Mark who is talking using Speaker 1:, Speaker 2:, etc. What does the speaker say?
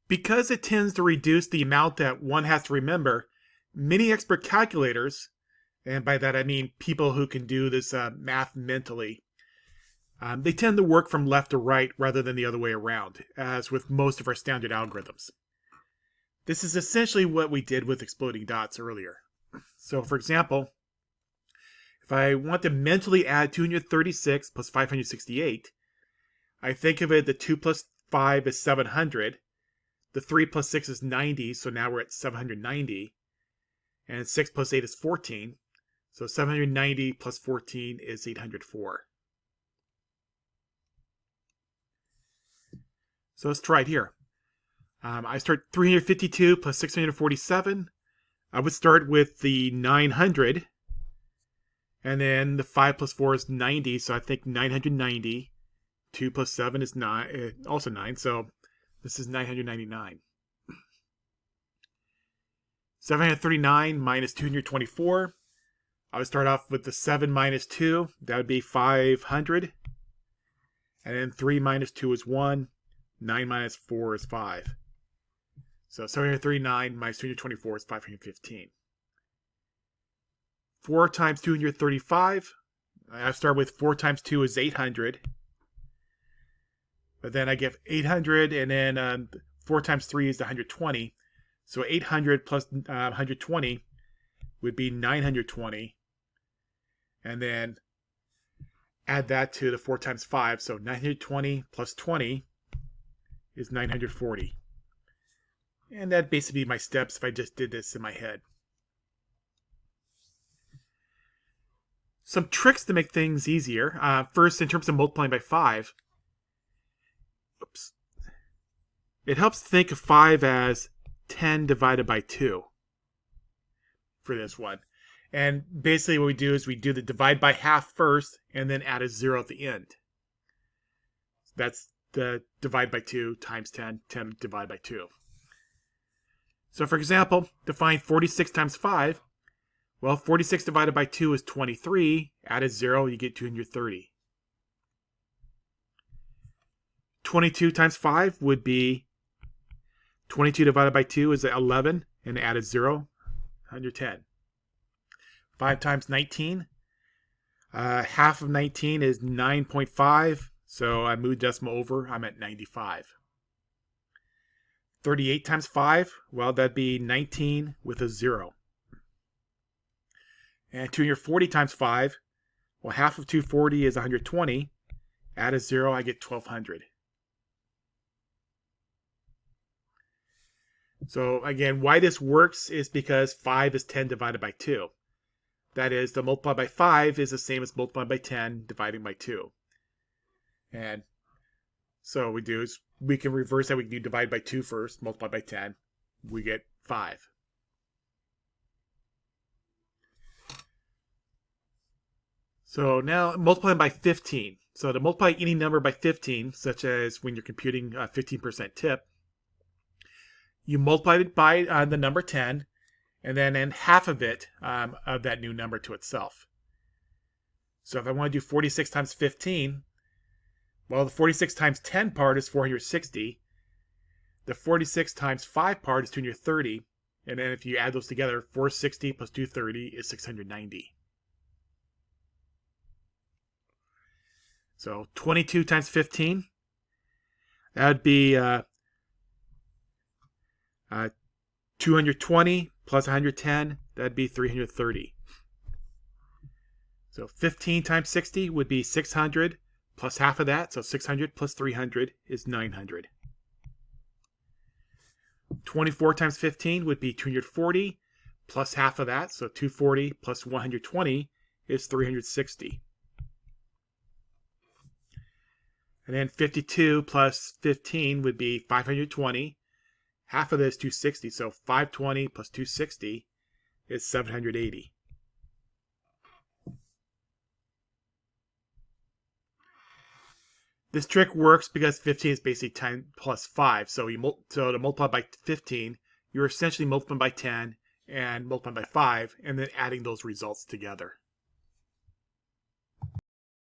Speaker 1: Because it tends to reduce the amount that one has to remember, many expert calculators, and by that I mean people who can do this math mentally, they tend to work from left to right rather than the other way around, as with most of our standard algorithms. This is essentially what we did with exploding dots earlier. So for example, if I want to mentally add 236 plus 568, I think of it the 2 plus 5 is 700, the 3 plus 6 is 90, so now we're at 790, and 6 plus 8 is 14, so 790 plus 14 is 804. So let's try it here. I start 352 plus 647. I would start with the 900. And then the 5 plus 4 is 90. So I think 990. 2 plus 7 is 9, also 9. So this is 999. 739 minus 224. I would start off with the 7 minus 2. That would be 500. And then 3 minus 2 is 1. 9 minus 4 is 5. So 739 minus 224 is 515. 4 times 235. I start with 4 times 2 is 800. But then I get 800, and then 4 times 3 is 120. So 800 plus 120 would be 920. And then add that to the 4 times 5. So 920 plus 20 is 940. And that'd basically be my steps if I just did this in my head. Some tricks to make things easier. First, in terms of multiplying by 5. Oops. It helps to think of 5 as 10 divided by 2 for this one. And basically what we do is we do the divide by half first and then add a 0 at the end. That's the divide by 2 times 10, 10 divided by 2. So for example, to find 46 times 5, well, 46 divided by 2 is 23. Add a 0, you get 230. 22 times 5 would be 22 divided by 2 is 11, and add a 0, 110. 5 times 19, half of 19 is 9.5, so I moved decimal over, I'm at 95. 38 times 5, well, that'd be 19 with a 0. And 240 times 5, well, half of 240 is 120. Add a 0, I get 1200. So again, why this works is because 5 is 10 divided by 2. That is, the multiply by 5 is the same as multiply by 10 dividing by 2. And so what we do is we can reverse that. We can do divide by 2 first, multiply by 10. We get 5. So now multiplying by 15. So to multiply any number by 15, such as when you're computing a 15% tip, you multiply it by the number 10, and then add half of it of that new number to itself. So if I want to do 46 times 15, well, the 46 times 10 part is 460. The 46 times 5 part is 230. And then if you add those together, 460 plus 230 is 690. So 22 times 15, that would be 220 plus 110, that'd be 330. So 15 times 60 would be 600 plus half of that, so 600 plus 300 is 900. 24 times 15 would be 240 plus half of that, so 240 plus 120 is 360. And then 52 plus 15 would be 520. Half of this is 260, so 520 plus 260 is 780. This trick works because 15 is basically 10 plus 5. So to multiply by 15, you're essentially multiplying by 10 and multiplying by 5, and then adding those results together.